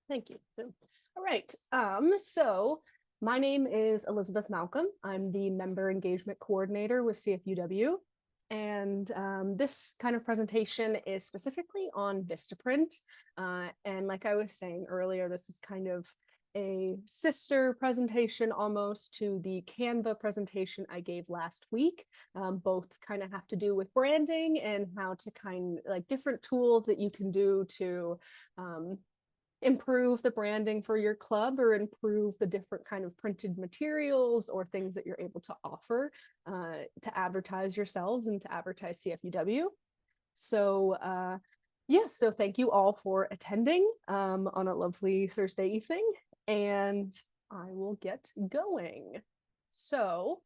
Thank you. So, all right. So my name is Elizabeth Malcolm. I'm the Member Engagement Coordinator with CFUW. And this kind of presentation is specifically on Vistaprint. And like I was saying earlier, this is kind of a sister presentation almost to the Canva presentation I gave last week. Both kind of have to do with branding and how to like different tools that you can do to improve the branding for your club or improve the different kind of printed materials or things that you're able to offer to advertise yourselves and to advertise CFUW. So yes, so thank you all for attending on a lovely Thursday evening, and I will get going. So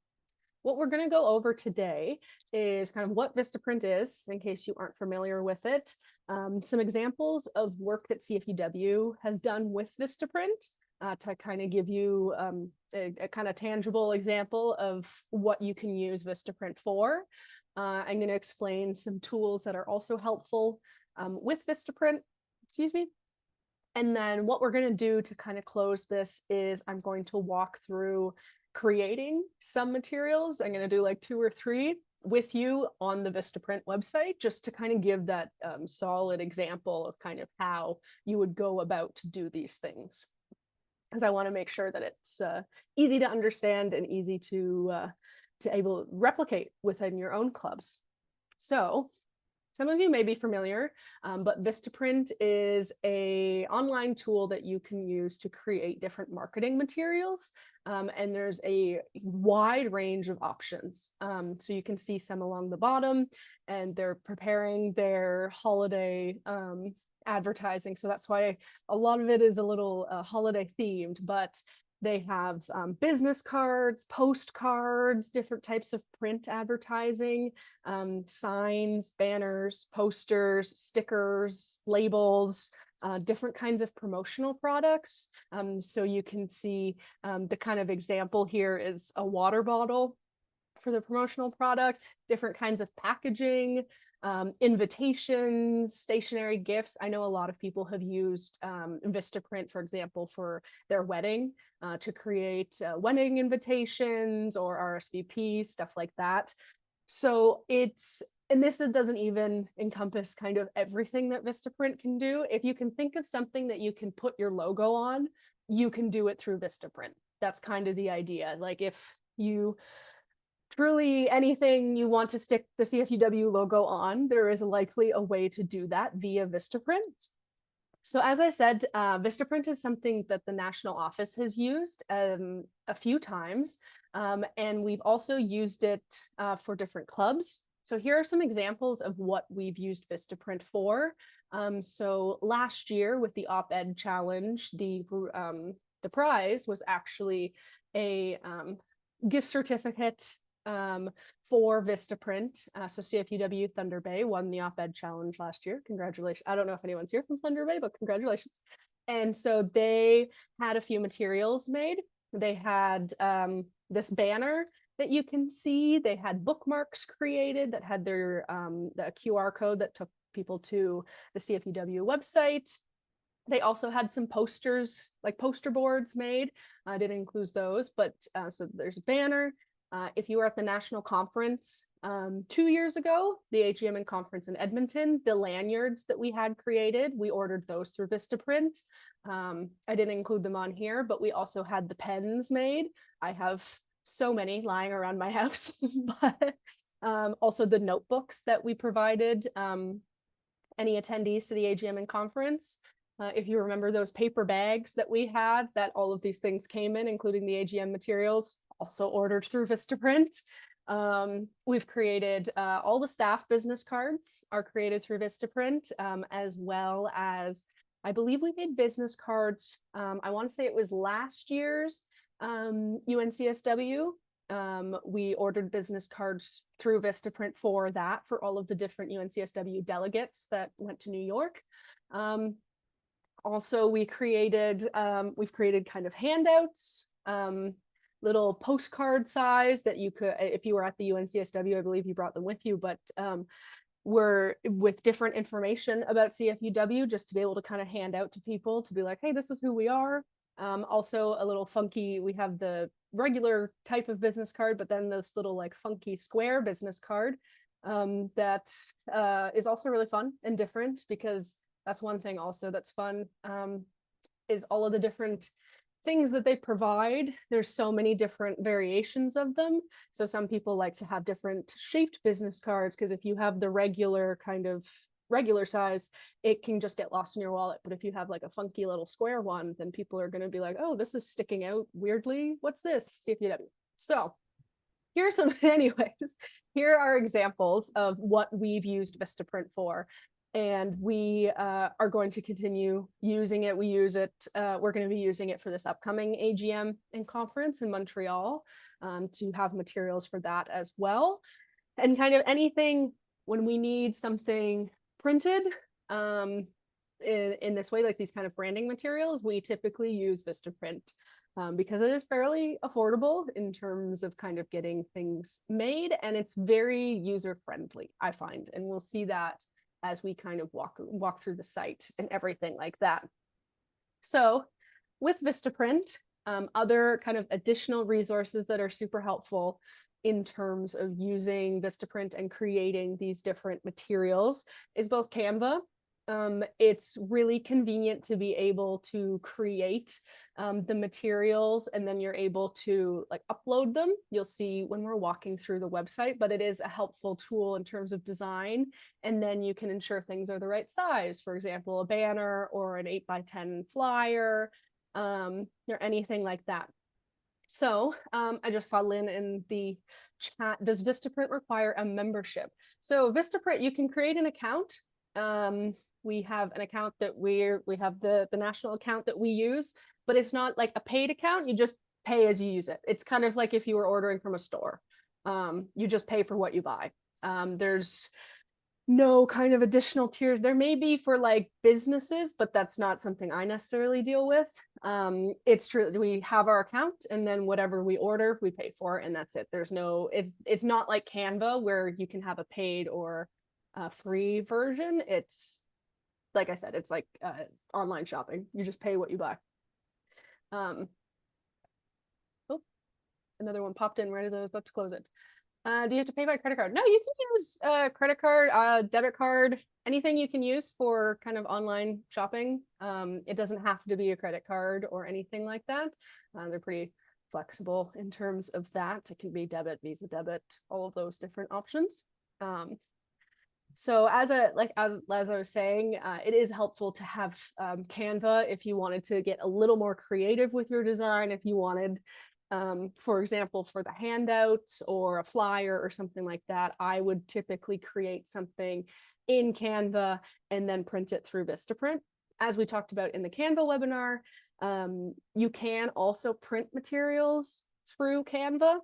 what we're going to go over today is kind of what Vistaprint is, in case you aren't familiar with it, some examples of work that CFUW has done with Vistaprint to kind of give you a kind of tangible example of what you can use Vistaprint for. I'm going to explain some tools that are also helpful with Vistaprint, excuse me. And then what we're going to do to kind of close this is I'm going to walk through creating some materials. I'm going to do like 2 or 3 with you on the Vistaprint website, just to kind of give that solid example of kind of how you would go about to do these things. Because I want to make sure that it's easy to understand and easy to able to replicate within your own clubs. So some of you may be familiar, but Vistaprint is an online tool that you can use to create different marketing materials. And there's a wide range of options. So you can see some along the bottom, and they're preparing their holiday advertising. So that's why a lot of it is a little holiday themed, but they have business cards, postcards, different types of print advertising, signs, banners, posters, stickers, labels, different kinds of promotional products. So you can see the kind of example here is a water bottle for the promotional product, different kinds of packaging, invitations, stationery gifts. I know a lot of people have used Vistaprint, for example, for their wedding to create wedding invitations or RSVP, stuff like that. So and this doesn't even encompass kind of everything that Vistaprint can do. If you can think of something that you can put your logo on, you can do it through Vistaprint. That's kind of the idea. Like if you truly anything you want to stick the CFUW logo on, there is likely a way to do that via Vistaprint. So as I said, Vistaprint is something that the national office has used a few times, and we've also used it for different clubs. So here are some examples of what we've used Vistaprint for. So last year with the op-ed challenge, the prize was actually a gift certificate for Vistaprint. So CFUW Thunder Bay won the op-ed challenge last year. Congratulations. I don't know if anyone's here from Thunder Bay, but congratulations. And so they had a few materials made. They had this banner that you can see. They had bookmarks created that had their the QR code that took people to the CFUW website. They also had some posters, like poster boards made. I didn't include those, but so there's a banner. If you were at the national conference 2 years ago, the AGMN conference in Edmonton, the lanyards that we had created, we ordered those through Vistaprint. I didn't include them on here, but we also had the pens made. I have so many lying around my house, but also the notebooks that we provided any attendees to the AGMN conference. If you remember those paper bags that we had, that all of these things came in, including the AGM materials, also ordered through Vistaprint. We've created all the staff business cards are created through Vistaprint, as well as I believe we made business cards. I want to say it was last year's UNCSW. We ordered business cards through Vistaprint for that, for all of the different UNCSW delegates that went to New York. Also, we've created kind of handouts, little postcard size that you could, if you were at the UNCSW, I believe you brought them with you, but were with different information about CFUW, just to be able to kind of hand out to people to be like, hey, this is who we are. Also a little funky, we have the regular type of business card, but then this little like funky square business card that is also really fun and different, because that's one thing also that's fun, is all of the different things that they provide. There's so many different variations of them. So some people like to have different shaped business cards, because if you have the regular kind of regular size, it can just get lost in your wallet. But if you have like a funky little square one, then people are going to be like, oh, this is sticking out weirdly. What's this? CFUW. So here's some, anyways, here are examples of what we've used Vistaprint for. And we are going to continue using it. We use it, we're going to be using it for this upcoming AGM and conference in Montreal, to have materials for that as well. And kind of anything when we need something printed in this way, like these kind of branding materials, we typically use Vistaprint. Because it is fairly affordable in terms of kind of getting things made, and it's very user friendly, I find, and we'll see that as we kind of walk through the site and everything like that. So with Vistaprint, other kind of additional resources that are super helpful in terms of using Vistaprint and creating these different materials is both Canva. It's really convenient to be able to create the materials, and then you're able to like upload them. You'll see when we're walking through the website, but it is a helpful tool in terms of design. And then you can ensure things are the right size. For example, a banner or an 8x10 flyer, or anything like that. So I just saw Lynn in the chat. Does Vistaprint require a membership? So Vistaprint, you can create an account. We have an account that we have the national account that we use, but it's not like a paid account. You just pay as you use it. It's kind of like if you were ordering from a store. You just pay for what you buy. There's no kind of additional tiers. There may be for like businesses, but that's not something I necessarily deal with. It's true, we have our account, and then whatever we order, we pay for, and that's it. There's no, it's not like Canva where you can have a paid or a free version. It's, like I said, it's like online shopping. You just pay what you buy. Oh, another one popped in right as I was about to close it. Do you have to pay by credit card? No, you can use credit card, debit card, anything you can use for kind of online shopping. It doesn't have to be a credit card or anything like that. They're pretty flexible in terms of that. It can be debit, Visa debit, all of those different options. So as I was saying, it is helpful to have Canva if you wanted to get a little more creative with your design. If you wanted, for example, for the handouts or a flyer or something like that, I would typically create something in Canva and then print it through Vistaprint. As we talked about in the Canva webinar, you can also print materials through Canva.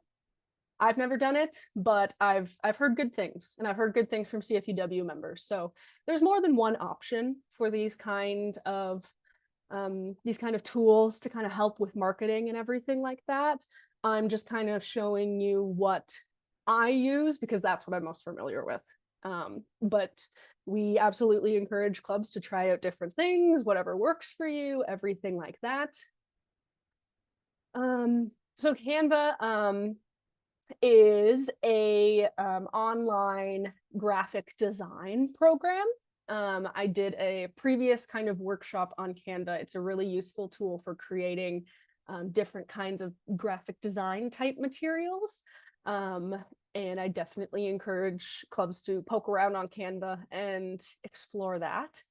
I've never done it, but I've heard good things, and I've heard good things from CFUW members. So there's more than one option for these kind of tools to kind of help with marketing and everything like that. I'm just kind of showing you what I use because that's what I'm most familiar with. But we absolutely encourage clubs to try out different things, whatever works for you, everything like that. So Canva is a online graphic design program. I did a previous kind of workshop on Canva. It's a really useful tool for creating different kinds of graphic design type materials. And I definitely encourage clubs to poke around on Canva and explore that.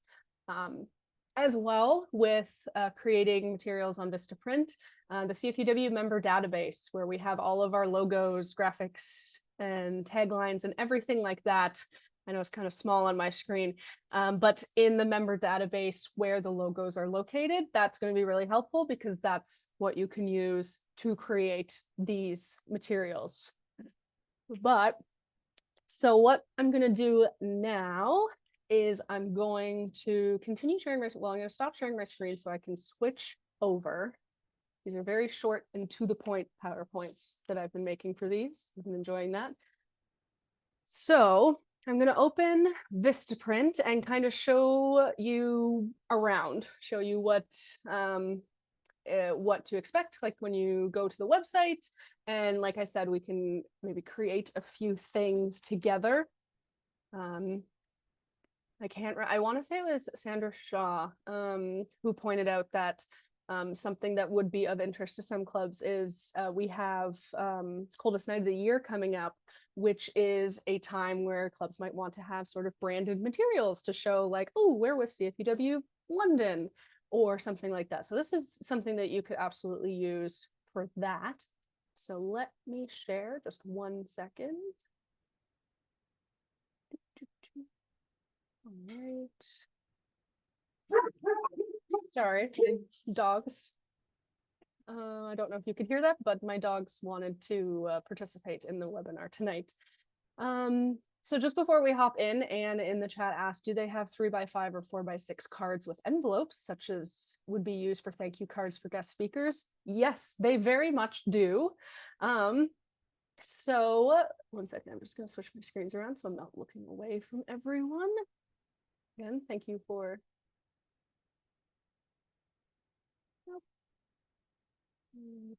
As well with creating materials on Vistaprint, the CFUW member database, where we have all of our logos, graphics, and taglines and everything like that. I know it's kind of small on my screen, but in the member database where the logos are located, that's going to be really helpful because that's what you can use to create these materials. But so what I'm going to do now is I'm going to continue sharing my, well, I'm going to stop sharing my screen so I can switch over. These are very short and to the point PowerPoints that I've been making for these. I've been enjoying that. So I'm going to open Vistaprint and kind of show you around, show you what to expect, like when you go to the website. And like I said, we can maybe create a few things together. I want to say it was Sandra Shaw who pointed out that something that would be of interest to some clubs is we have Coldest Night of the Year coming up, which is a time where clubs might want to have sort of branded materials to show like, oh, where was CFUW London or something like that. So this is something that you could absolutely use for that. So let me share just 1 second. All right. Sorry, dogs. I don't know if you could hear that, but my dogs wanted to participate in the webinar tonight. So just before we hop in, Anne in the chat asked, do they have 3x5 or 4x6 cards with envelopes, such as would be used for thank you cards for guest speakers? Yes, they very much do. So 1 second, I'm just going to switch my screens around so I'm not looking away from everyone. Again, thank you for... Nope.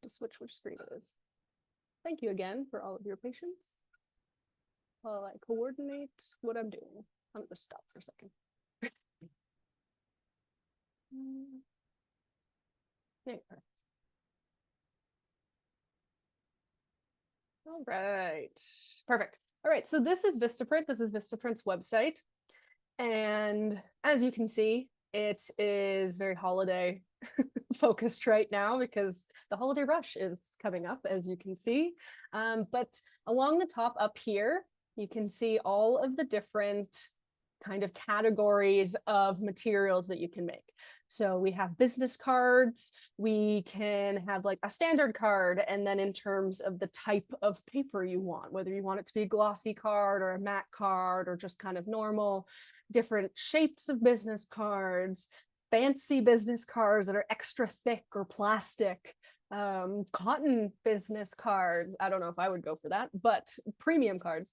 To switch which screen it is. Thank you again for all of your patience while I coordinate what I'm doing. I'm going to stop for a second. There you are. All right, perfect. All right, so this is Vistaprint. This is Vistaprint's website. And as you can see, it is very holiday focused right now because the holiday rush is coming up, as you can see. But along the top up here, you can see all of the different kind of categories of materials that you can make. So we have business cards, we can have like a standard card, and then in terms of the type of paper you want, whether you want it to be a glossy card or a matte card or just kind of normal, different shapes of business cards, fancy business cards that are extra thick or plastic, cotton business cards. I don't know if I would go for that, but premium cards,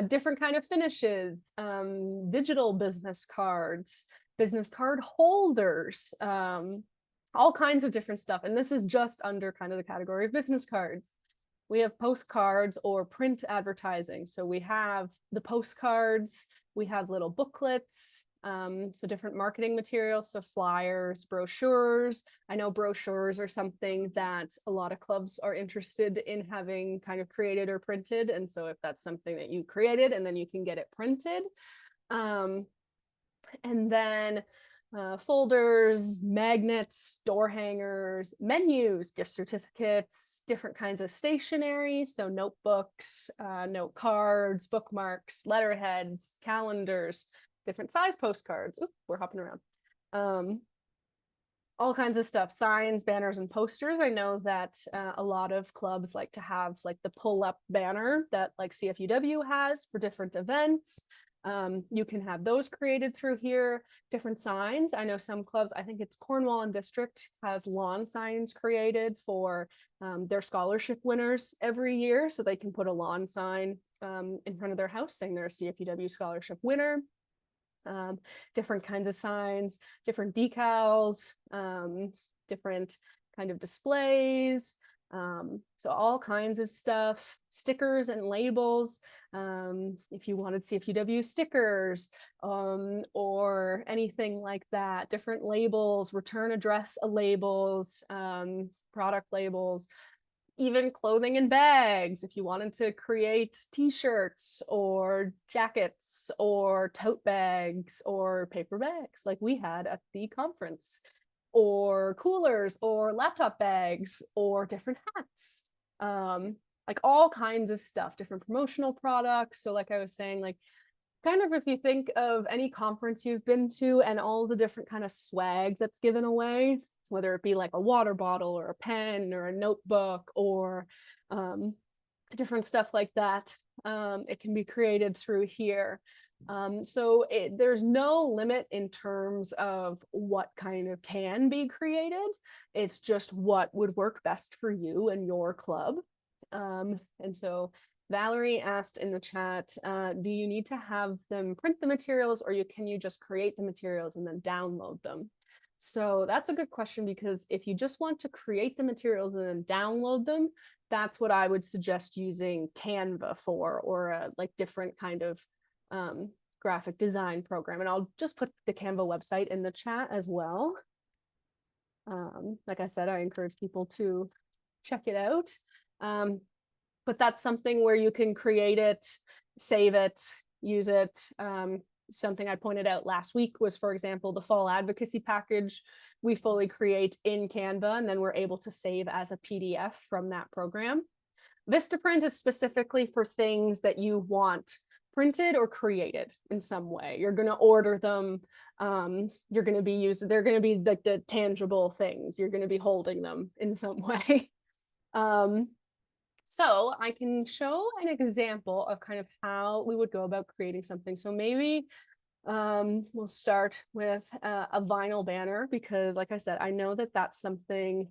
different kind of finishes, digital business cards, business card holders, all kinds of different stuff. And this is just under kind of the category of business cards. We have postcards or print advertising. So we have the postcards, we have little booklets, so different marketing materials, so flyers, brochures. I know brochures are something that a lot of clubs are interested in having kind of created or printed. And so if that's something that you created and then you can get it printed. And then folders, magnets, door hangers, menus, gift certificates, different kinds of stationery, so notebooks, note cards, bookmarks, letterheads, calendars, different size postcards. Oop, we're hopping around. All kinds of stuff, signs, banners, and posters. I know that a lot of clubs like to have like the pull-up banner that like CFUW has for different events. You can have those created through here, different signs. I know some clubs, I think it's Cornwall and District, has lawn signs created for their scholarship winners every year. So they can put a lawn sign in front of their house saying they're a CFUW scholarship winner. Different kinds of signs, different decals, different kind of displays. So all kinds of stuff, stickers and labels. If you wanted CFUW stickers or anything like that, different labels, return address labels, product labels, even clothing and bags. If you wanted to create t-shirts or jackets or tote bags or paper bags like we had at the conference, or coolers or laptop bags or different hats, like all kinds of stuff, different promotional products. So like I was saying, like kind of if you think of any conference you've been to and all the different kind of swag that's given away, whether it be like a water bottle or a pen or a notebook or different stuff like that, it can be created through here. So there's no limit in terms of what kind of can be created. It's just what would work best for you and your club. And so Valerie asked in the chat, do you need to have them print the materials, or can you just create the materials and then download them? So that's a good question, because if you just want to create the materials and then download them, that's what I would suggest using Canva for, or a like different kind of graphic design program. And I'll just put the Canva website in the chat as well. Like I said, I encourage people to check it out. But that's something where you can create it, save it, use it. Something I pointed out last week was, for example, the fall advocacy package we fully create in Canva, and then we're able to save as a PDF from that program. Vistaprint is specifically for things that you want printed or created in some way. You're going to order them. You're going to be using, they're going to be like the tangible things. You're going to be holding them in some way. So I can show an example of kind of how we would go about creating something. So maybe we'll start with a vinyl banner, because like I said, I know that that's something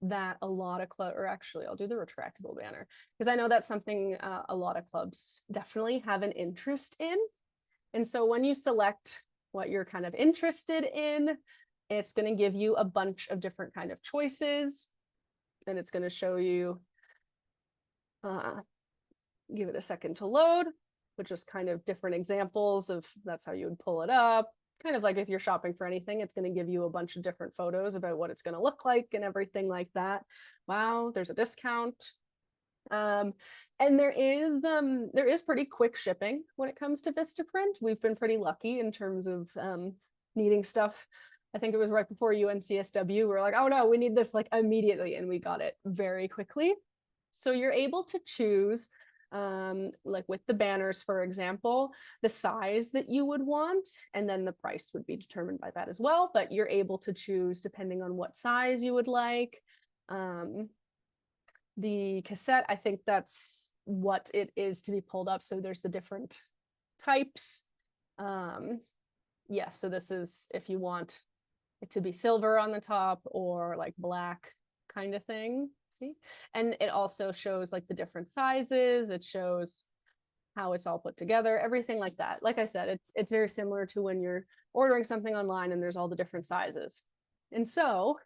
that a lot of clubs, or actually I'll do the retractable banner, because I know that's something a lot of clubs definitely have an interest in. And so when you select what you're kind of interested in, it's going to give you a bunch of different kind of choices, and it's going to show you, give it a second to load, which is kind of different examples of, that's how you would pull it up. Kind of like if you're shopping for anything, it's going to give you a bunch of different photos about what it's going to look like and everything like that. Wow, there's a discount. And there is pretty quick shipping when it comes to Vistaprint. We've been pretty lucky in terms of needing stuff. I think it was right before UNCSW. We're like, oh no, we need this like immediately, and we got it very quickly. So you're able to choose, like with the banners, for example, the size that you would want, and then the price would be determined by that as well. But you're able to choose depending on what size you would like. The cassette, I think that's what it is to be pulled up. So there's the different types. Yeah, so this is if you want it to be silver on the top or like black kind of thing. See, and it also shows like the different sizes. It shows how it's all put together, everything like that. Like I said, it's very similar to when you're ordering something online and there's all the different sizes. And so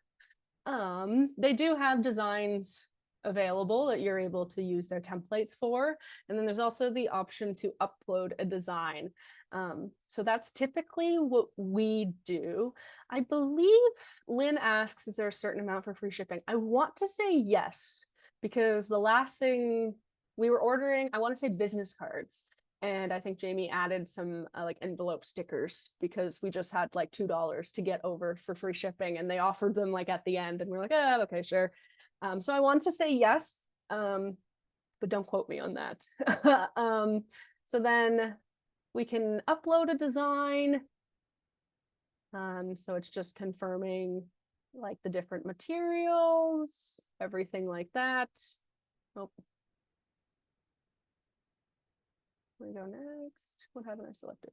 they do have designs available that you're able to use their templates for. And then there's also the option to upload a design. So that's typically what we do. I believe Lynn asks, is there a certain amount for free shipping? I want to say yes, because the last thing we were ordering, I want to say business cards. And I think Jamie added some like envelope stickers, because we just had like $2 to get over for free shipping, and they offered them like at the end, and we're like, oh, okay, sure. So I want to say yes, but don't quote me on that. So then we can upload a design. So it's just confirming like the different materials, everything like that. Oh, where we go next? What haven't I selected?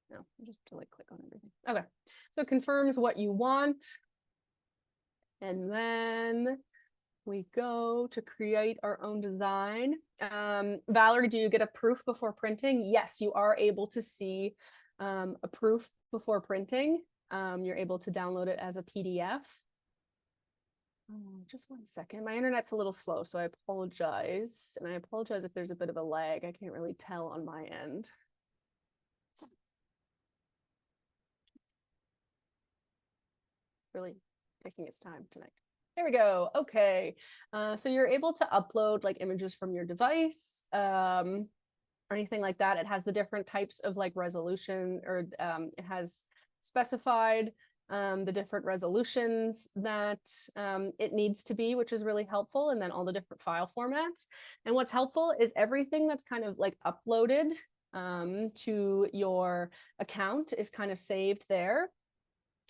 No, I just have to like click on everything. Okay, so it confirms what you want. And then we go to create our own design. Valerie, do you get a proof before printing? Yes, you are able to see a proof before printing. You're able to download it as a PDF. Oh, just one second. My internet's a little slow, so I apologize. And I apologize if there's a bit of a lag. I can't really tell on my end. Really taking its time tonight. There we go. Okay. So you're able to upload like images from your device or anything like that. It has the different types of like resolution, or it has specified the different resolutions that it needs to be, which is really helpful. And then all the different file formats. And what's helpful is everything that's kind of like uploaded to your account is kind of saved there.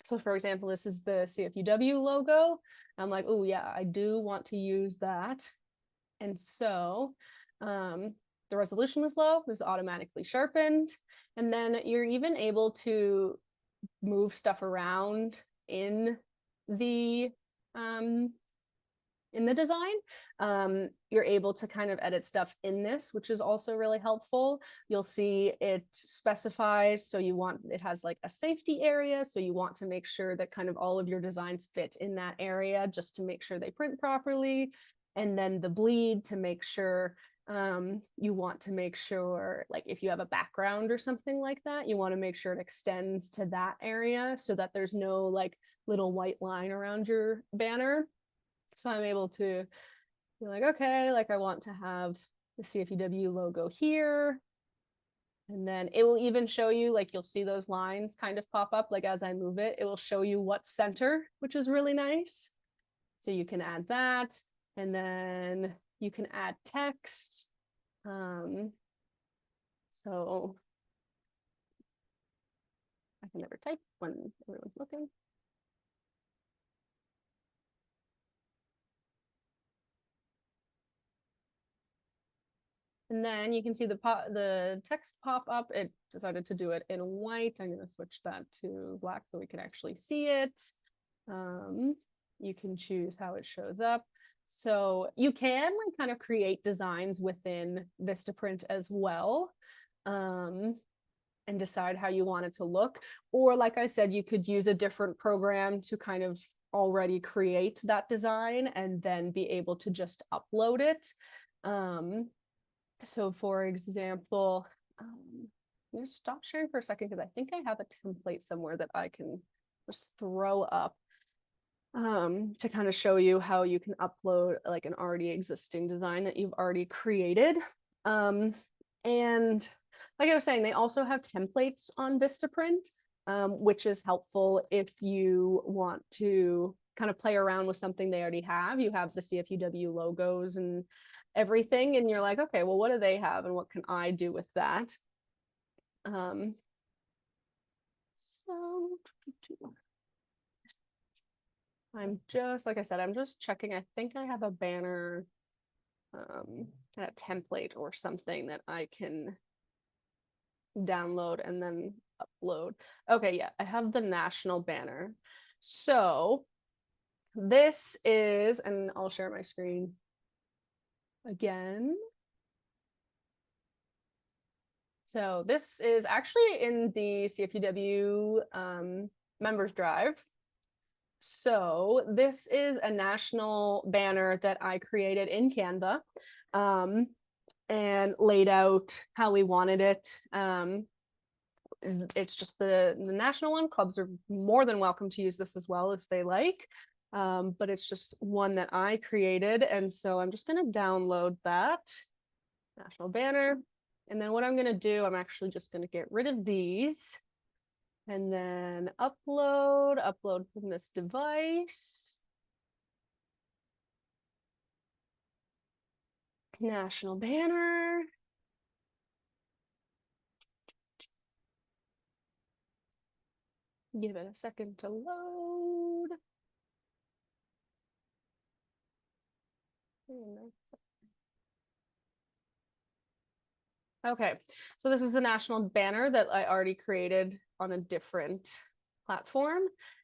So for example, this is the CFUW logo. I'm like, oh yeah, I do want to use that. And so the resolution was low, it was automatically sharpened. And then you're even able to move stuff around in the in the design. You're able to kind of edit stuff in this, which is also really helpful. You'll see it specifies, so it has like a safety area, so you want to make sure that kind of all of your designs fit in that area just to make sure they print properly. And then the bleed to make sure, you want to make sure, like if you have a background or something like that, you want to make sure it extends to that area so that there's no like little white line around your banner. So I'm able to be like, okay, like I want to have the CFUW logo here. And then it will even show you, like you'll see those lines kind of pop up, like as I move it, it will show you what's center, which is really nice. So you can add that, and then you can add text. So I can never type when everyone's looking. And then you can see the text pop up. It decided to do it in white. I'm going to switch that to black so we can actually see it. You can choose how it shows up. So you can like kind of create designs within Vistaprint as well, and decide how you want it to look. Or like I said, you could use a different program to kind of already create that design and then be able to just upload it. So for example, I'm gonna stop sharing for a second because I think I have a template somewhere that I can just throw up to kind of show you how you can upload like an already existing design that you've already created. And like I was saying, they also have templates on Vistaprint, which is helpful if you want to kind of play around with something they already have. You have the CFUW logos and everything, and you're like, okay, well, what do they have and what can I do with that? So I'm just, like I said, I'm just checking. I think I have a banner, a template or something that I can download and then upload. Okay, yeah, I have the national banner. So this is, and I'll share my screen again. So this is actually in the CFUW members drive. So this is a national banner that I created in Canva, and laid out how we wanted it. It's just the national one. Clubs are more than welcome to use this as well if they like. But it's just one that I created. And so I'm just going to download that national banner. And then what I'm going to do, I'm actually just going to get rid of these and then upload from this device. National banner. Give it a second to load. Okay, so this is the national banner that I already created on a different platform.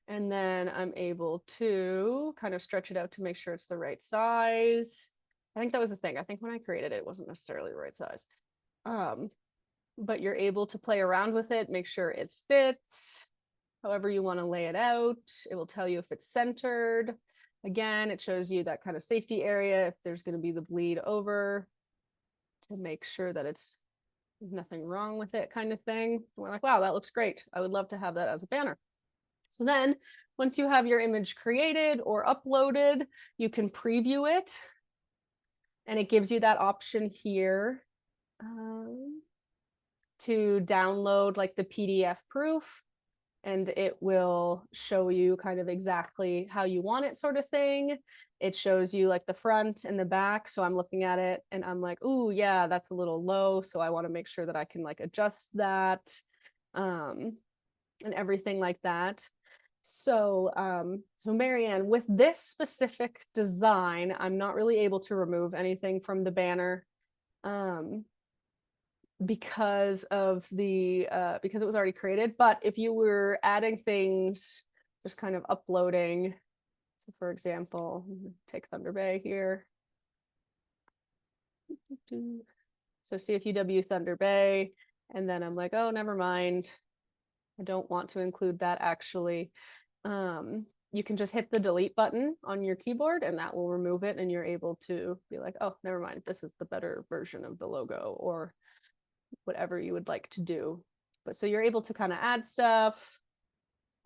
And then I'm able to kind of stretch it out to make sure it's the right size. I think that was the thing. I think when I created it, it wasn't necessarily the right size. But you're able to play around with it, make sure it fits however you want to lay it out. It will tell you if it's centered. Again, it shows you that kind of safety area, if there's going to be the bleed over, to make sure that it's nothing wrong with it kind of thing. And we're like, wow, that looks great. I would love to have that as a banner. So then once you have your image created or uploaded, you can preview it. And it gives you that option here to download like the PDF proof. And it will show you kind of exactly how you want it, sort of thing. It shows you like the front and the back. So I'm looking at it and I'm like, oh yeah, that's a little low. So I want to make sure that I can like adjust that, and everything like that. So, so Marianne, with this specific design, I'm not really able to remove anything from the banner, because of the because it was already created. But if you were adding things, just kind of uploading So for example, take Thunder Bay here. So CFUW Thunder Bay, and then I'm like, oh, never mind. I don't want to include that actually. You can just hit the delete button on your keyboard and that will remove it, and you're able to be like, oh, never mind, this is the better version of the logo, or whatever you would like to do. But so you're able to kind of add stuff,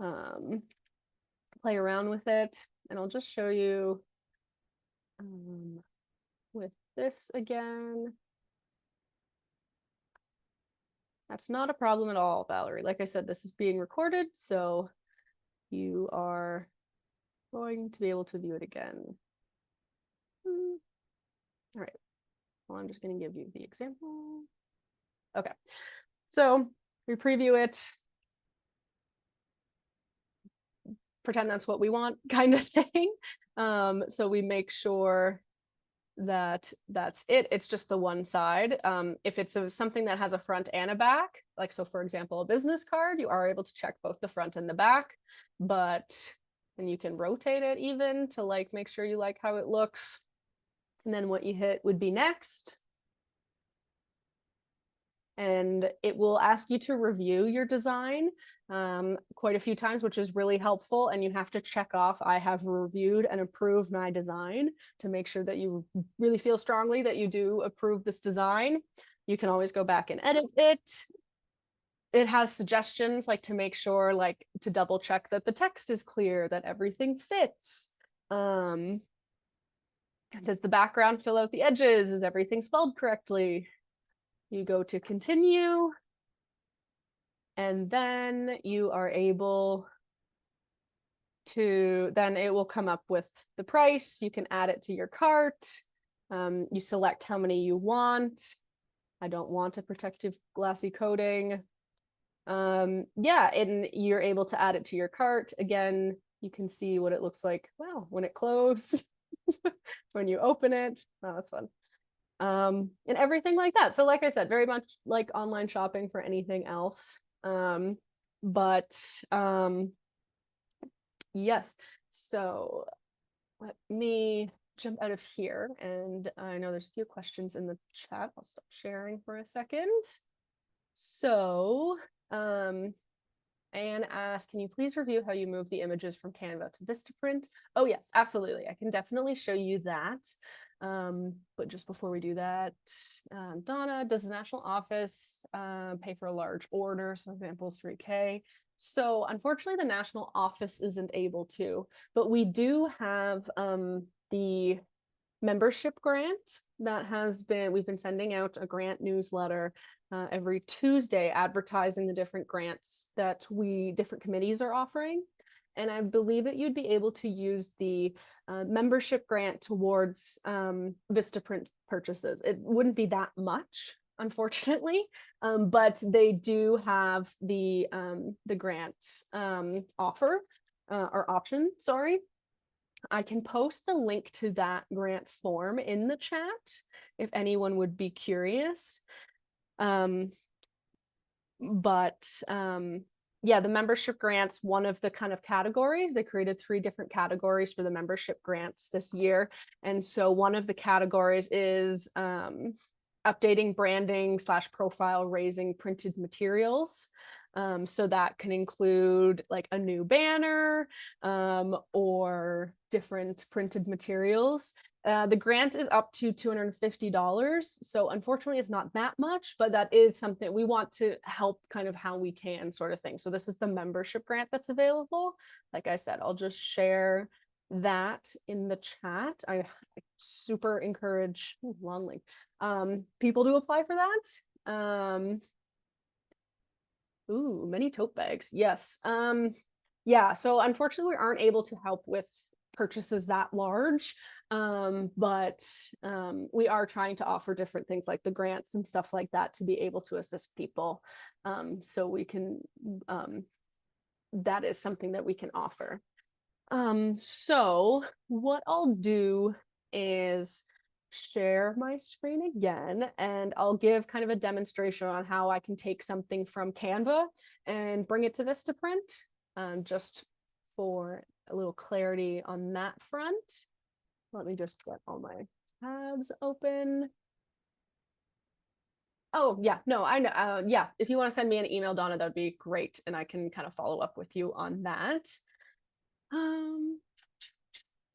play around with it, and I'll just show you with this again. That's not a problem at all, Valerie. Like I said, this is being recorded, so you are going to be able to view it again. All right. Well, I'm just going to give you the example. Okay. So we preview it, pretend that's what we want, kind of thing. So we make sure that that's it. It's just the one side. If it's something that has a front and a back, like, so for example, a business card, you are able to check both the front and the back, but and you can rotate it even to like make sure you like how it looks. And then what you hit would be next. And it will ask you to review your design quite a few times, which is really helpful. And you have to check off, I have reviewed and approved my design, to make sure that you really feel strongly that you do approve this design. You can always go back and edit it. It has suggestions, like to make sure, like to double check that the text is clear, that everything fits. Does the background fill out the edges? Is everything spelled correctly? You go to continue, and then you are able to, then it will come up with the price. You can add it to your cart. You select how many you want. I don't want a protective glassy coating. Yeah, and you're able to add it to your cart. Again, you can see what it looks like, wow, when it closes, when you open it. Oh, that's fun. And everything like that. So like I said, very much like online shopping for anything else. Yes, so let me jump out of here, and I know there's a few questions in the chat. I'll stop sharing for a second. So Anne asked, can you please review how you move the images from Canva to Vistaprint? Oh yes, absolutely. I can definitely show you that. But just before we do that, Donna, does the national office pay for a large order? So example is 3K. So unfortunately, the national office isn't able to, but we do have the membership grant that we've been sending out a grant newsletter every Tuesday advertising the different grants that different committees are offering. And I believe that you'd be able to use the membership grant towards Vistaprint purchases. It wouldn't be that much, unfortunately, but they do have the grant offer or option, sorry. I can post the link to that grant form in the chat if anyone would be curious. Yeah, the membership grants, one of the kind of categories, they created 3 different categories for the membership grants this year. And so one of the categories is updating branding / profile raising printed materials. So that can include like a new banner or different printed materials. The grant is up to $250. So unfortunately, it's not that much, but that is something we want to help kind of how we can, sort of thing. So this is the membership grant that's available. Like I said, I'll just share that in the chat. I super encourage, long link, people to apply for that. Ooh, many tote bags. Yes. Yeah, so unfortunately we aren't able to help with purchases that large. But we are trying to offer different things like the grants and stuff like that to be able to assist people. So we can, that is something that we can offer. So what I'll do is share my screen again, and I'll give kind of a demonstration on how I can take something from Canva and bring it to Vistaprint, just for a little clarity on that front. Let me just get all my tabs open. Oh, yeah, no, I know. Yeah, if you want to send me an email, Donna, that'd be great. And I can kind of follow up with you on that.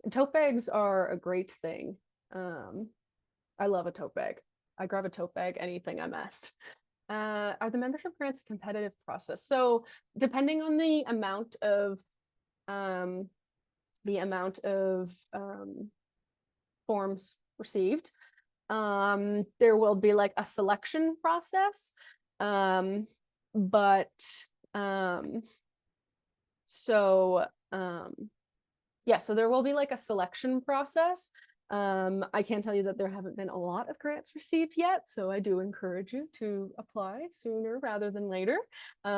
Tote bags are a great thing. I love a tote bag. I grab a tote bag, anything I'm at. Are the membership grants a competitive process? So depending on the amount of forms received, there will be like a selection process. So there will be like a selection process. I can tell you that there haven't been a lot of grants received yet, so I do encourage you to apply sooner rather than later,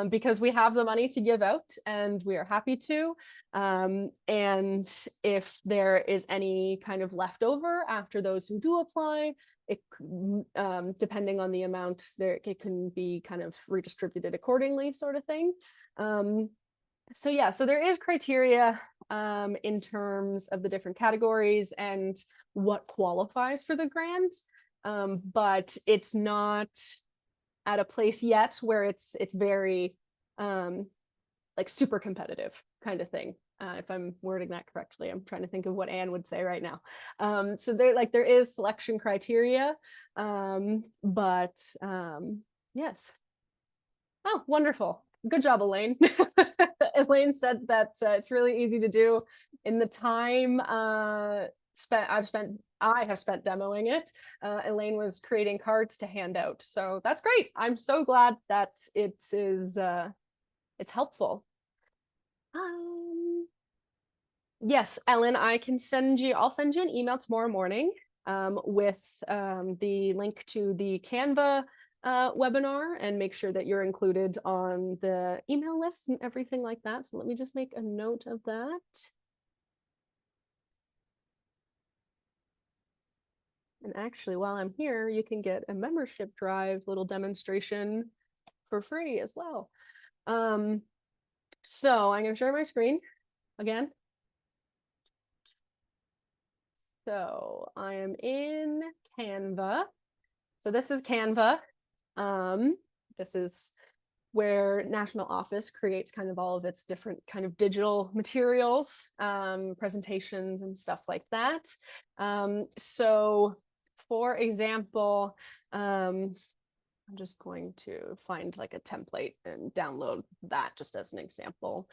because we have the money to give out and we are happy to. And if there is any kind of leftover after those who do apply, it depending on the amount, it can be kind of redistributed accordingly, sort of thing. So yeah, so there is criteria in terms of the different categories and what qualifies for the grant, but it's not at a place yet where it's very like super competitive kind of thing. If I'm wording that correctly, I'm trying to think of what Anne would say right now. So there is selection criteria, but yes. Oh, wonderful. Good job, Elaine. Elaine said that it's really easy to do. In the time I have spent demoing it, Elaine was creating cards to hand out. So that's great. I'm so glad that it's helpful. Yes, Ellen, I'll send you an email tomorrow morning with the link to the Canva webinar, and make sure that you're included on the email list and everything like that. So let me just make a note of that. And actually, while I'm here, you can get a membership drive little demonstration for free as well. So I'm going to share my screen again. So I am in Canva. So this is Canva. This is where National Office creates kind of all of its different kind of digital materials, presentations and stuff like that. So for example, I'm just going to find like a template and download that just as an example.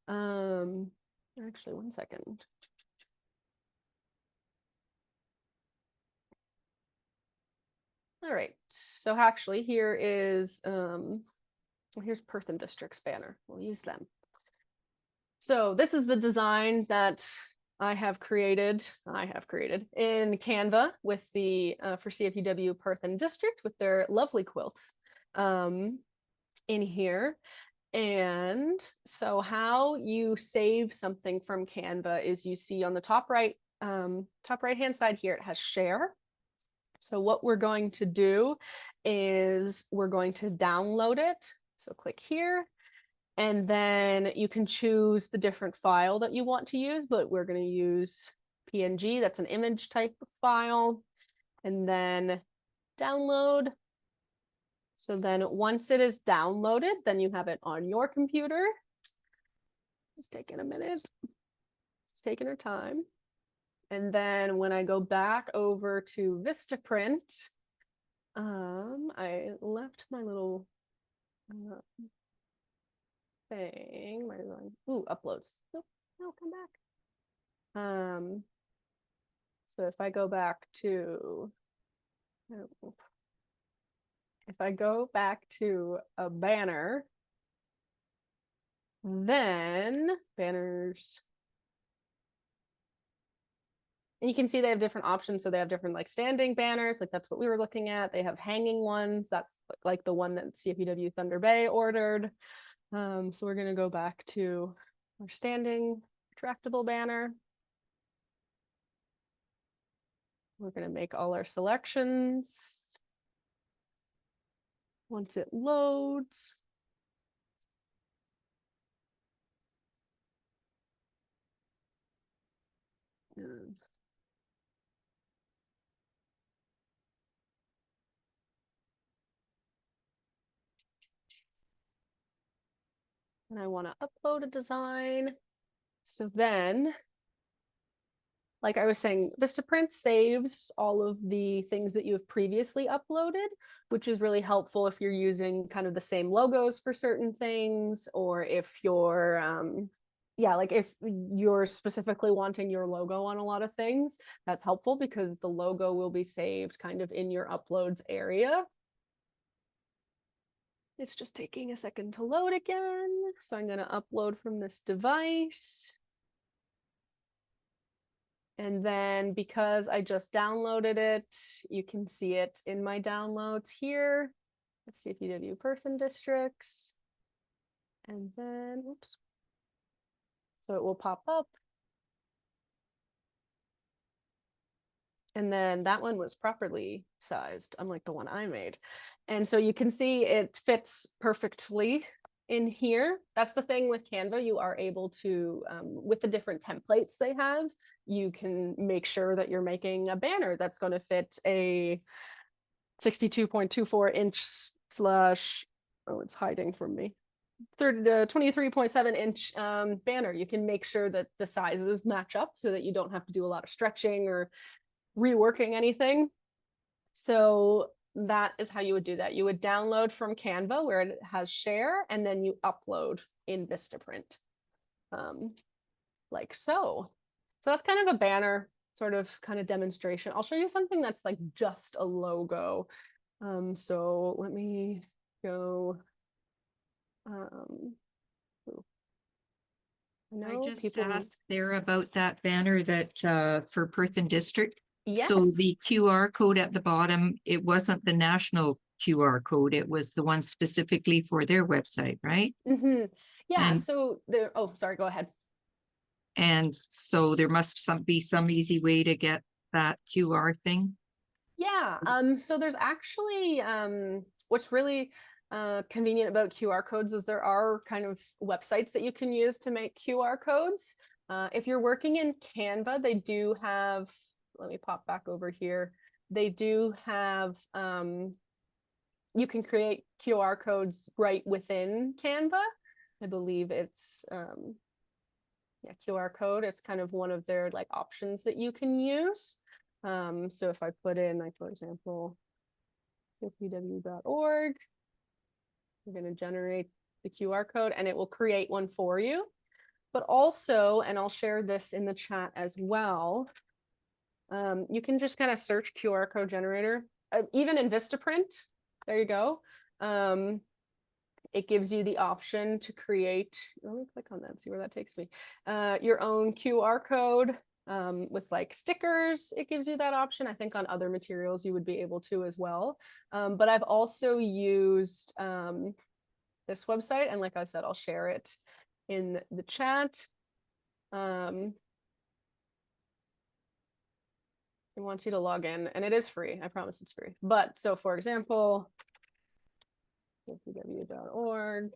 Actually, one second. All right, so actually here is, well, here's Perth and District's banner. We'll use them. So this is the design that I have created in Canva with the for CFUW Perth and District with their lovely quilt in here. And so how you save something from Canva is you see on the top right hand side here, it has share. So what we're going to do is we're going to download it. So click here, and then you can choose the different file that you want to use, but we're going to use PNG. That's an image type of file, and then download. So then once it is downloaded, then you have it on your computer. It's taking a minute. It's taking her time. And then when I go back over to Vistaprint, I left my little thing. Ooh, uploads. Nope, no, come back. So if I go back to, a banner, then banners. And you can see they have different options. So they have different like standing banners, like that's what we were looking at. They have hanging ones. That's like the one that CFUW Thunder Bay ordered. So we're going to go back to our standing retractable banner. We're going to make all our selections. Once it loads, And I want to upload a design. So then, like I was saying, Vistaprint saves all of the things that you have previously uploaded, which is really helpful if you're using kind of the same logos for certain things, or if you're, yeah, like if you're specifically wanting your logo on a lot of things, that's helpful because the logo will be saved kind of in your uploads area. It's just taking a second to load again. So I'm going to upload from this device. And then because I just downloaded it, you can see it in my downloads here. Let's see if you do person districts. And then, oops. So it will pop up. And then that one was properly sized, unlike the one I made. And so you can see it fits perfectly in here. That's the thing with Canva. You are able to, with the different templates they have, you can make sure that you're making a banner that's going to fit a 62.24 inch slash, oh, it's hiding from me, 23.7 inch banner. You can make sure that the sizes match up so that you don't have to do a lot of stretching or reworking anything. So that is how you would do that. You would download from Canva where it has share, and then you upload in Vistaprint, like so. So that's kind of a banner sort of kind of demonstration. I'll show you something that's like just a logo. So let me go. Can I just ask there about that banner that for Perth and District? Yes. So the QR code at the bottom, it wasn't the national QR code, it was the one specifically for their website, right? Mm-hmm. Yeah, and, so there, oh, sorry, go ahead. And so there must be some easy way to get that QR thing. Yeah, so there's actually what's really convenient about QR codes is there are kind of websites that you can use to make QR codes. If you're working in Canva, they do have, let me pop back over here. They do have, you can create QR codes right within Canva. I believe it's, yeah, QR code. It's kind of one of their like options that you can use. So if I put in, like, for example, cfpw.org, you're going to generate the QR code and it will create one for you. But also, and I'll share this in the chat as well, you can just kind of search QR code generator, even in Vistaprint. There you go. It gives you the option to create, let me click on that and see where that takes me, your own QR code. With like stickers, it gives you that option. I think on other materials you would be able to as well. But I've also used this website, and like I said, I'll share it in the chat. It wants you to log in, and it is free. I promise it's free. But so for example, www.org.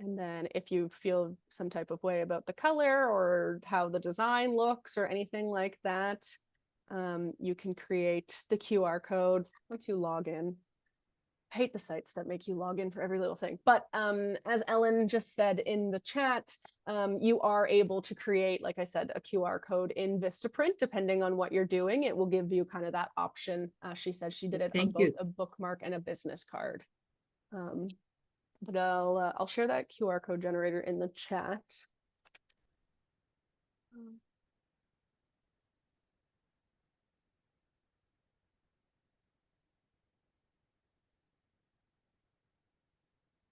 And then if you feel some type of way about the color or how the design looks or anything like that, you can create the QR code once you log in. I hate the sites that make you log in for every little thing. But as Ellen just said in the chat, you are able to create, like I said, a QR code in Vistaprint, depending on what you're doing. It will give you kind of that option. She said she did it on both a bookmark and a business card. But I'll share that QR code generator in the chat.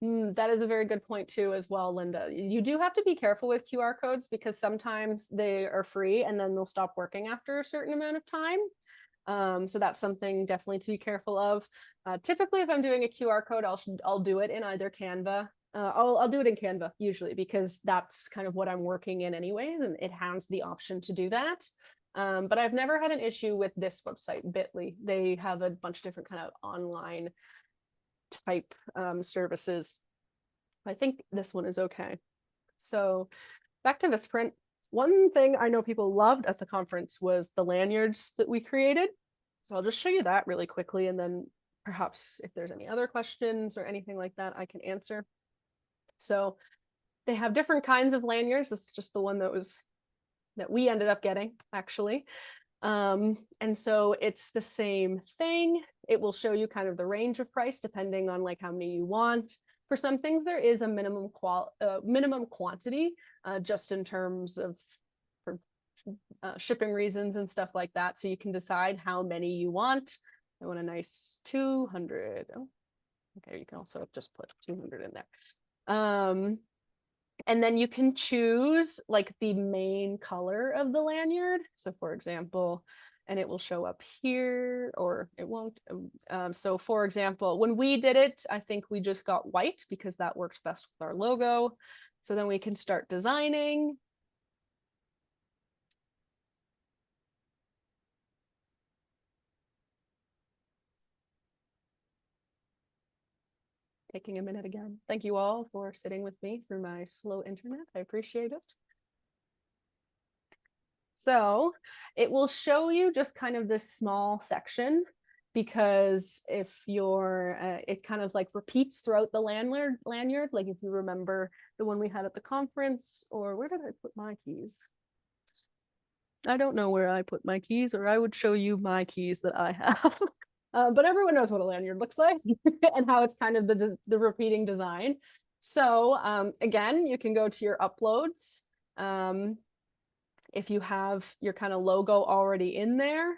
That is a very good point too, as well, Linda. You do have to be careful with QR codes because sometimes they are free and then they'll stop working after a certain amount of time. So that's something definitely to be careful of. Typically, if I'm doing a QR code, I'll do it in either Canva. I'll do it in Canva usually because that's kind of what I'm working in anyways, and it has the option to do that. But I've never had an issue with this website, Bitly. They have a bunch of different kind of online type services. I think this one is okay. So back to Vistaprint. one thing I know people loved at the conference was the lanyards that we created. So I'll just show you that really quickly, and then perhaps if there's any other questions or anything like that, I can answer. So they have different kinds of lanyards. This is just the one that we ended up getting, actually. And so it's the same thing. It will show you kind of the range of price depending on like how many you want. For some things, there is a minimum quantity, just in terms of for shipping reasons and stuff like that. So you can decide how many you want. I want a nice 200. Oh, okay, you can also just put 200 in there. And then you can choose like the main color of the lanyard. So for example, and it will show up here or it won't. So for example, when we did it, I think we just got white because that worked best with our logo. So then we can start designing. Taking a minute again. Thank you all for sitting with me through my slow internet. I appreciate it. So it will show you just kind of this small section, because if you're, it kind of like repeats throughout the lanyard, like if you remember the one we had at the conference, or where did I put my keys? I don't know where I put my keys, or I would show you my keys that I have. But everyone knows what a lanyard looks like and how it's kind of the repeating design. So again, you can go to your uploads. If you have your kind of logo already in there,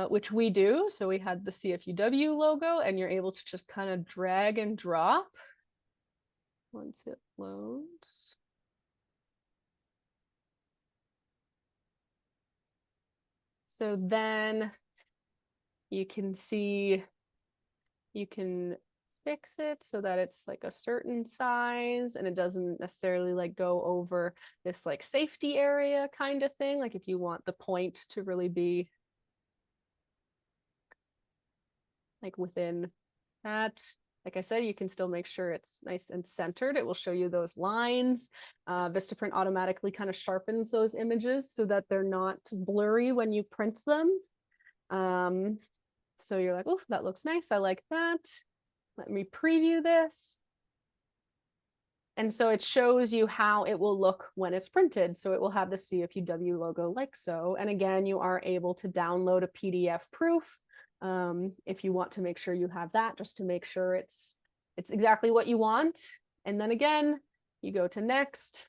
which we do. So we had the CFUW logo, and you're able to just kind of drag and drop once it loads. So then you can see, you can fix it so that it's like a certain size and it doesn't necessarily like go over this like safety area kind of thing. Like if you want the point to really be like within that, like I said, you can still make sure it's nice and centered. It will show you those lines. Vistaprint automatically kind of sharpens those images so that they're not blurry when you print them. So you're like, oh, that looks nice. I like that. Let me preview this. And so it shows you how it will look when it's printed. So it will have the CFUW logo like so. And again, you are able to download a PDF proof if you want to make sure you have that, just to make sure it's exactly what you want. And then again, you go to next,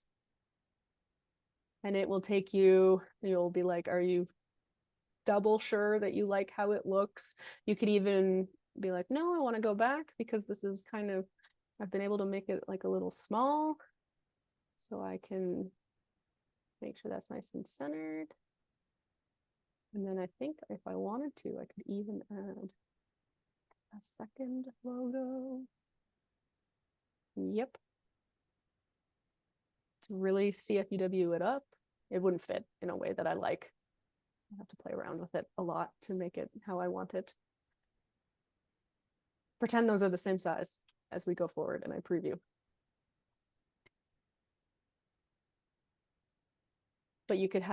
and it will take you, you'll be like, are you double sure that you like how it looks? You could even be like, no, I want to go back because this is kind of, I've been able to make it like a little small, so I can make sure that's nice and centered. And then I think if I wanted to, I could even add a second logo. Yep. To really CFUW it up. It wouldn't fit in a way that I like. I have to play around with it a lot to make it how I want it. Pretend those are the same size as we go forward and I preview. But you could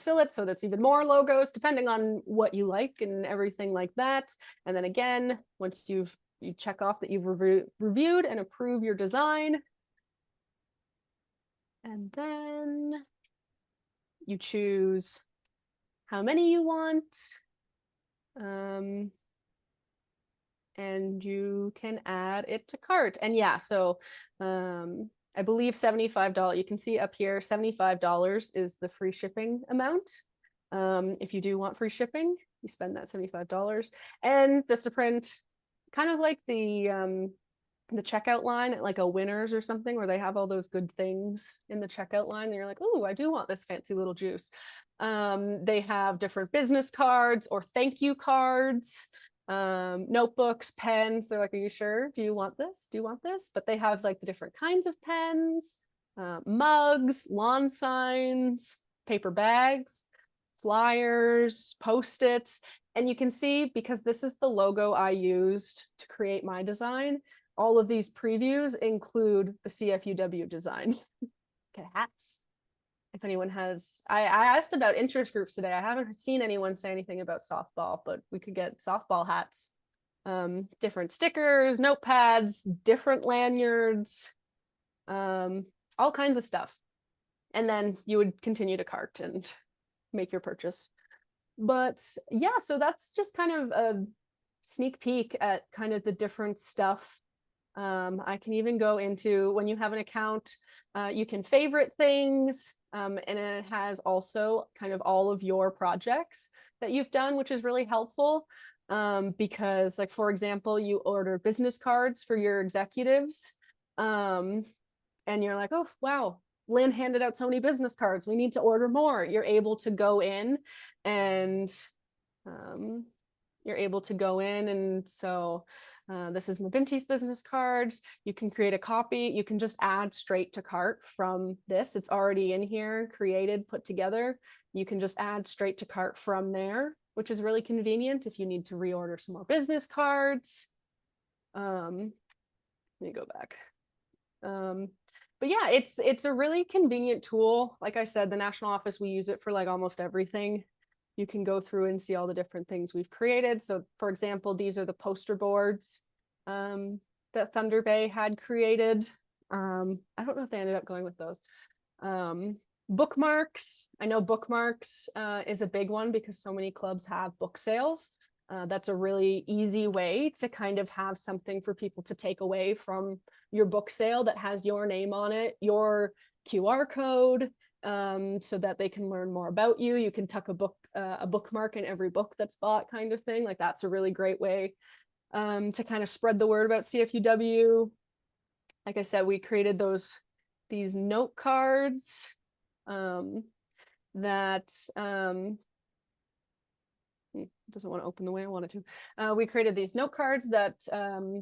fill it so that's even more logos depending on what you like and everything like that. And then again, once you check off that you've reviewed and approve your design, and then you choose how many you want, and you can add it to cart. And yeah, so I believe $75, you can see up here, $75 is the free shipping amount. If you do want free shipping, you spend that $75. And Vistaprint, kind of like the checkout line at like a Winners or something, where they have all those good things in the checkout line, and you're like, oh, I do want this fancy little juice. They have different business cards or thank you cards, notebooks, pens. They're like, are you sure? Do you want this? Do you want this? But they have like the different kinds of pens, mugs, lawn signs, paper bags, flyers, Post-its. And you can see, because this is the logo I used to create my design, all of these previews include the CFUW design. Okay, hats. if anyone has, I asked about interest groups today. I haven't seen anyone say anything about softball, but we could get softball hats, different stickers, notepads, different lanyards, all kinds of stuff. And then you would continue to cart and make your purchase. But yeah, so that's just kind of a sneak peek at kind of the different stuff. I can even go into when you have an account, you can favorite things, and it has also kind of all of your projects that you've done, which is really helpful. Because like, for example, you order business cards for your executives, and you're like, oh, wow, Lynn handed out so many business cards. We need to order more. You're able to go in and so this is Mabinti's business cards. You can create a copy. You can just add straight to cart from this. It's already in here, created, put together. You can just add straight to cart from there, which is really convenient if you need to reorder some more business cards. Let me go back. But yeah, it's a really convenient tool. Like I said, the national office, we use it for like almost everything. You can go through and see all the different things we've created. So for example, these are the poster boards that Thunder Bay had created. I don't know if they ended up going with those. Bookmarks. I know bookmarks is a big one because so many clubs have book sales. That's a really easy way to kind of have something for people to take away from your book sale that has your name on it, your QR code, so that they can learn more about you. You can tuck a bookmark in every book that's bought, kind of thing. Like that's a really great way to kind of spread the word about CFUW. Like I said, we created these note cards that doesn't want to open the way I wanted to. We created these note cards that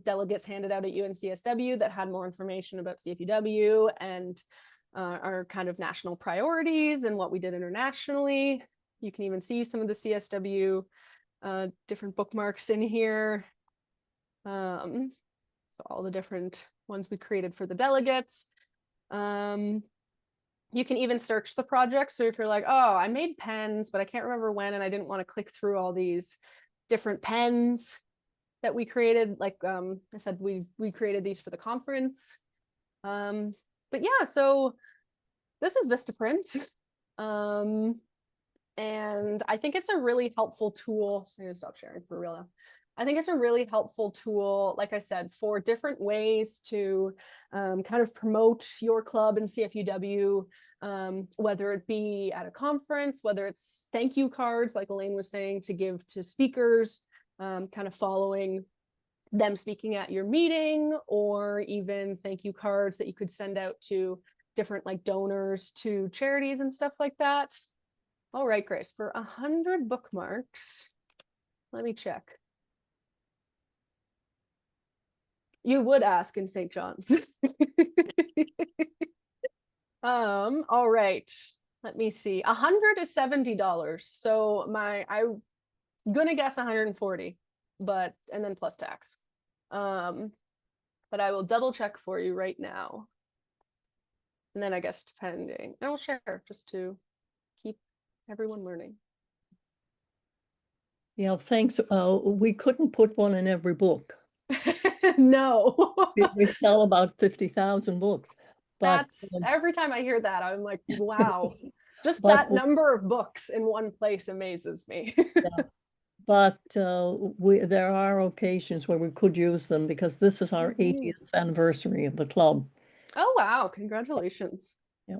delegates handed out at UNCSW that had more information about CFUW and our kind of national priorities and what we did internationally. You can even see some of the CSW different bookmarks in here. So all the different ones we created for the delegates. You can even search the project. So if you're like, oh, I made pens, but I can't remember when, and I didn't want to click through all these different pens that we created. Like I said, we created these for the conference. But yeah, so this is Vistaprint. And I think it's a really helpful tool. I'm gonna stop sharing for real now. I think it's a really helpful tool, like I said, for different ways to kind of promote your club and CFUW, whether it be at a conference, whether it's thank you cards, like Elaine was saying, to give to speakers, kind of following them speaking at your meeting, or even thank you cards that you could send out to different like donors to charities and stuff like that. All right, Grace, for 100 bookmarks, let me check. You would ask in St. John's. All right. Let me see. $100 is $70. So I'm gonna guess 140, and then plus tax. But I will double check for you right now. And then I guess depending, I will share just to keep everyone learning. Yeah, thanks. We couldn't put one in every book. No. We sell about 50,000 books. But That's every time I hear that, I'm like, wow. Just but- that number of books in one place amazes me. yeah, but there are occasions where we could use them because this is our 80th anniversary of the club. Oh, wow. Congratulations. Yeah.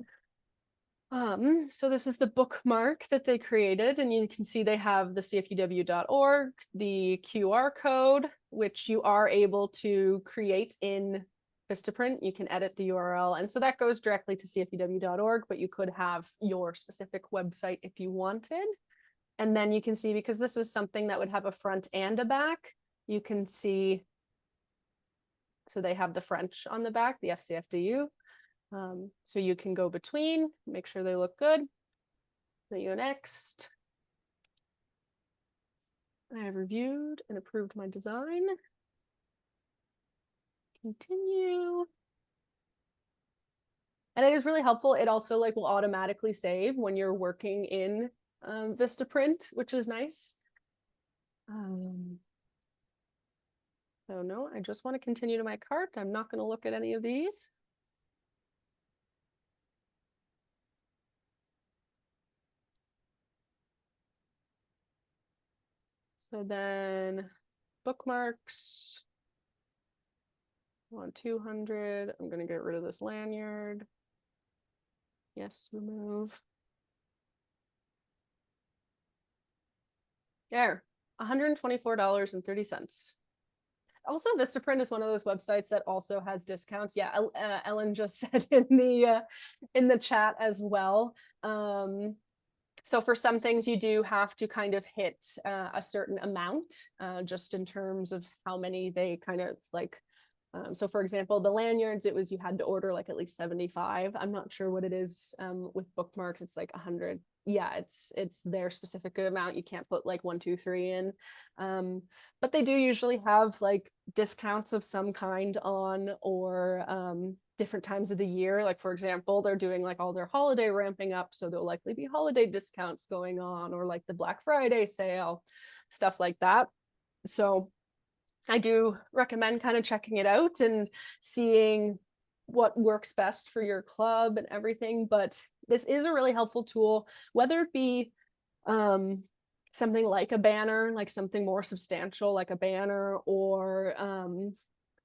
So this is the bookmark that they created, and you can see they have the cfuw.org, the QR code, which you are able to create in Vistaprint. You can edit the URL, and so that goes directly to cfuw.org, but you could have your specific website if you wanted. And then you can see, because this is something that would have a front and a back, you can see, so they have the French on the back, the FCFDU. So you can go between, make sure they look good. Then you go next. I have reviewed and approved my design. Continue. And it is really helpful. It also like will automatically save when you're working in Vistaprint, which is nice. So no, I just want to continue to my cart. I'm not going to look at any of these. So then bookmarks. On 200, I'm going to get rid of this lanyard. Yes, remove. There, $124.30. Also, Vistaprint is one of those websites that also has discounts. Yeah, Ellen just said in the chat as well. So for some things, you do have to kind of hit a certain amount, just in terms of how many they kind of like. So for example, the lanyards, it was you had to order like at least 75. I'm not sure what it is with bookmarks. It's like 100. Yeah, it's their specific amount. You can't put like 1, 2, 3 in. But they do usually have like discounts of some kind on, or different times of the year. Like for example, they're doing like all their holiday ramping up, so there'll likely be holiday discounts going on, or like the Black Friday sale, stuff like that. So I do recommend kind of checking it out and seeing what works best for your club and everything. But this is a really helpful tool, whether it be something like a banner, like something more substantial like a banner, or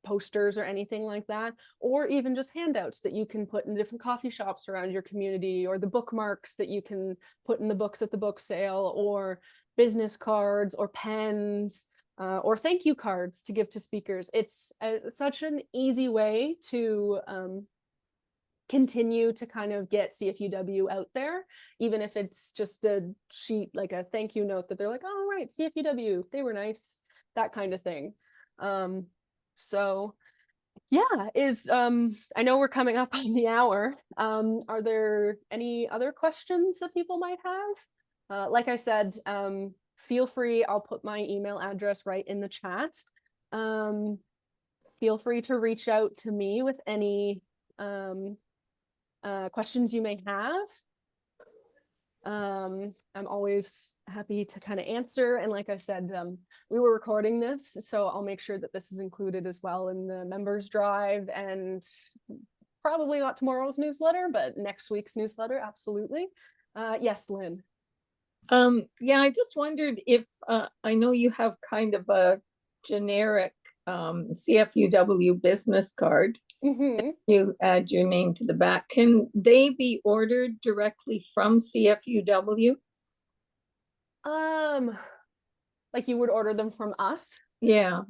posters or anything like that, or even just handouts that you can put in different coffee shops around your community, or the bookmarks that you can put in the books at the book sale, or business cards or pens. Or thank you cards to give to speakers. It's such an easy way to continue to kind of get CFUW out there, even if it's just a sheet, like a thank you note that they're like, oh, right, CFUW, they were nice, that kind of thing. So yeah, I know we're coming up on the hour. Are there any other questions that people might have? Like I said, feel free, I'll put my email address right in the chat. Feel free to reach out to me with any questions you may have. I'm always happy to kind of answer. And like I said, we were recording this, so I'll make sure that this is included as well in the members drive, and probably not tomorrow's newsletter, but next week's newsletter, absolutely. Yes, Lynn. Yeah, I just wondered if I know you have kind of a generic CFUW business card. Mm-hmm. You add your name to the back. Can they be ordered directly from CFUW? Like you would order them from us? Yeah.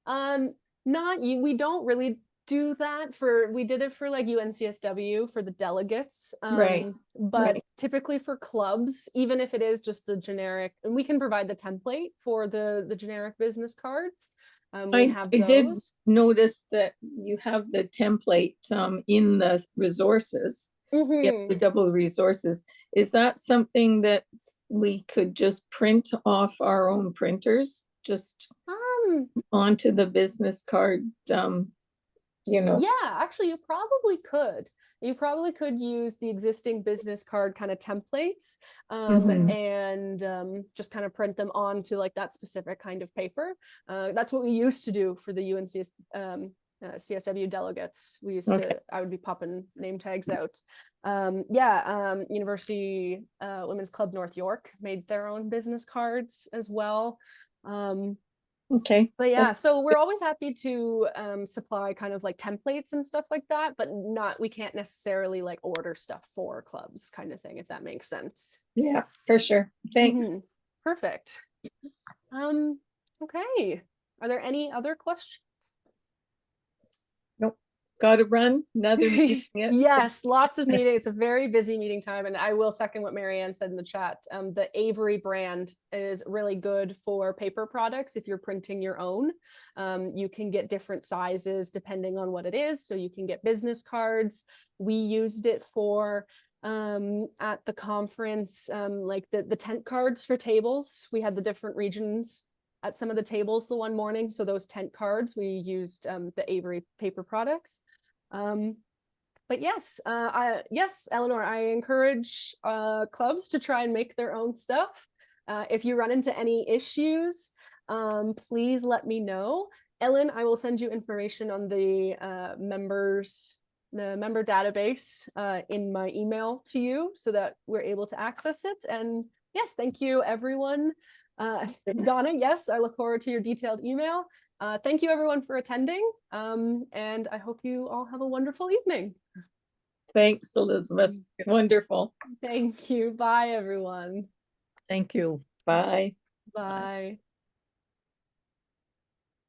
Not you. We don't really do that we did it for like UNCSW for the delegates. Right. But Right. typically for clubs, even if it is just the generic, and we can provide the template for the generic business cards. We have those. I did notice that you have the template in the resources, Mm-hmm. CFUW resources. Is that something that we could just print off our own printers, just onto the business card? Yeah, actually, you probably could. You probably could use the existing business card kind of templates, and just kind of print them onto like that specific kind of paper. That's what we used to do for the UNCS CSW delegates. We used to, I would be popping name tags out. University Women's Club North York made their own business cards as well. Okay. But yeah, so we're always happy to supply kind of like templates and stuff like that, but we can't necessarily like order stuff for clubs kind of thing, if that makes sense. Yeah, for sure. Thanks. Perfect. Okay. Are there any other questions? Nope. Got to run another meeting. Yes, lots of meetings. It's a very busy meeting time, and I will second what Marianne said in the chat. The Avery brand is really good for paper products. If you're printing your own, you can get different sizes depending on what it is. So you can get business cards. We used it for at the conference, like the tent cards for tables. We had the different regions at some of the tables the one morning. So those tent cards, we used the Avery paper products. But yes, yes, Eleanor, I encourage clubs to try and make their own stuff. If you run into any issues, please let me know. Ellen, I will send you information on the member database in my email to you so that we're able to access it. And yes, thank you, everyone. Donna, yes, I look forward to your detailed email. Thank you, everyone, for attending. And I hope you all have a wonderful evening. Thanks, Elizabeth. Wonderful. Thank you. Bye, everyone. Thank you. Bye. Bye.